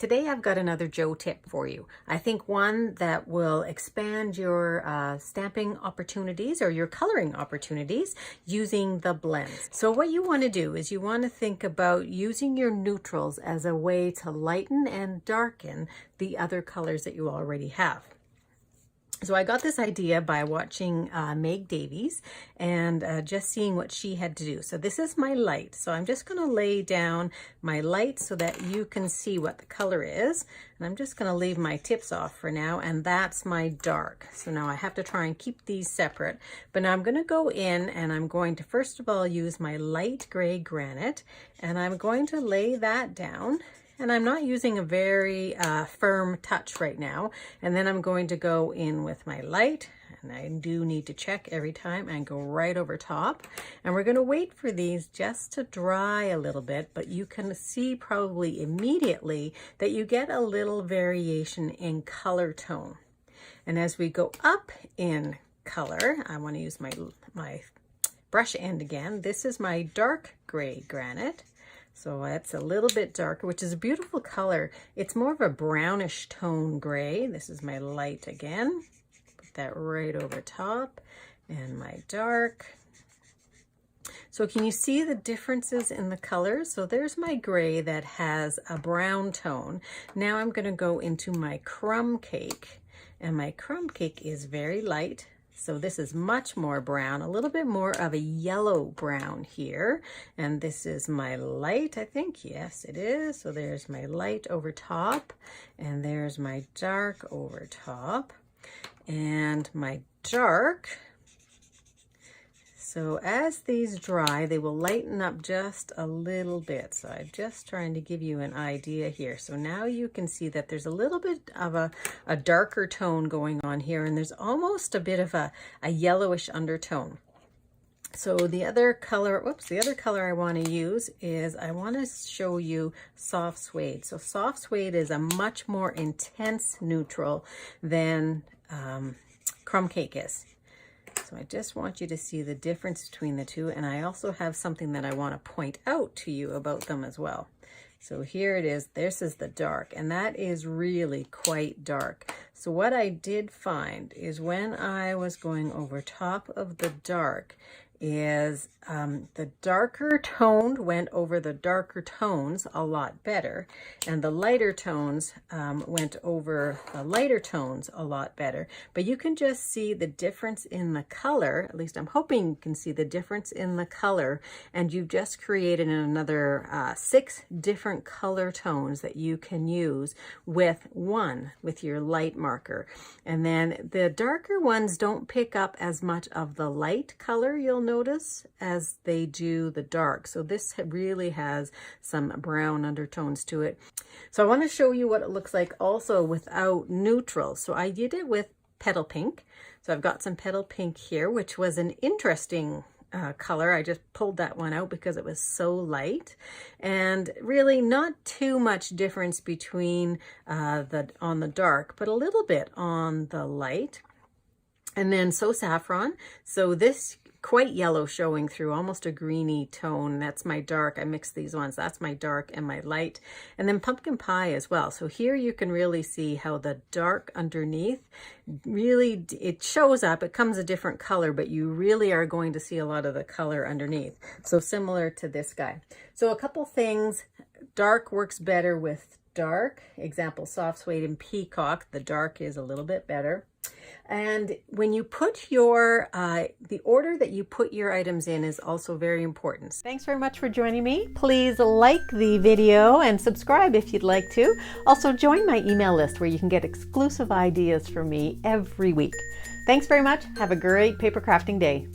Today I've got another Joe tip for you. I think one that will expand your stamping opportunities or your coloring opportunities using the blends. So what you want to do is you want to think about using your neutrals as a way to lighten and darken the other colors that you already have. So I got this idea by watching Meg Davies and just seeing what she had to do. So this is my light. So I'm just going to lay down my light so that you can see what the color is. And I'm just going to leave my tips off for now. And that's my dark. So now I have to try and keep these separate. But now I'm going to go in and I'm going to first of all use my light gray granite. And I'm going to lay that down. And I'm not using a very firm touch right now. And then I'm going to go in with my light. And I do need to check every time and go right over top. And we're going to wait for these just to dry a little bit. But you can see probably immediately that you get a little variation in color tone. And as we go up in color, I want to use my brush end again. This is my dark gray granite. So it's a little bit darker, which is a beautiful color. It's more of a brownish tone gray. This is my light again. Put that right over top. And my dark. So can you see the differences in the colors? So there's my gray that has a brown tone. Now I'm going to go into my crumb cake. And my crumb cake is very light. So this is much more brown, a little bit more of a yellow brown here. And this is my light, I think. Yes, it is. So there's my light over top. And there's my dark over top. And my dark. So as these dry, they will lighten up just a little bit. So I'm just trying to give you an idea here. So now you can see that there's a little bit of a darker tone going on here, and there's almost a bit of a yellowish undertone. So the other color I want to use is I want to show you soft suede. So soft suede is a much more intense neutral than crumb cake is. So I just want you to see the difference between the two. And I also have something that I want to point out to you about them as well. So here it is. This is the dark, and that is really quite dark. So what I did find is when I was going over top of the dark is the darker toned went over the darker tones a lot better, and the lighter tones went over the lighter tones a lot better. But you can just see the difference in the color. At least I'm hoping you can see the difference in the color, and you've just created another 6 different color tones that you can use with your light marker. And then the darker ones don't pick up as much of the light color, you'll notice, as they do the dark. So this really has some brown undertones to it. So I want to show you what it looks like also without neutral. So I did it with petal pink. So I've got some petal pink here, which was an interesting color. I just pulled that one out because it was so light, and really not too much difference between on the dark, but a little bit on the light. And then So Saffron. So this quite yellow showing through, almost a greeny tone. That's my dark. I mixed these ones. That's my dark and my light. And then Pumpkin Pie as well. So here you can really see how the dark underneath really, it shows up. It comes a different color, but you really are going to see a lot of the color underneath. So similar to this guy. So a couple things. Dark works better with dark. Example, soft suede and peacock. The dark is a little bit better. And when you put your, the order that you put your items in is also very important. Thanks very much for joining me. Please like the video and subscribe if you'd like to. Also join my email list where you can get exclusive ideas from me every week. Thanks very much. Have a great paper crafting day.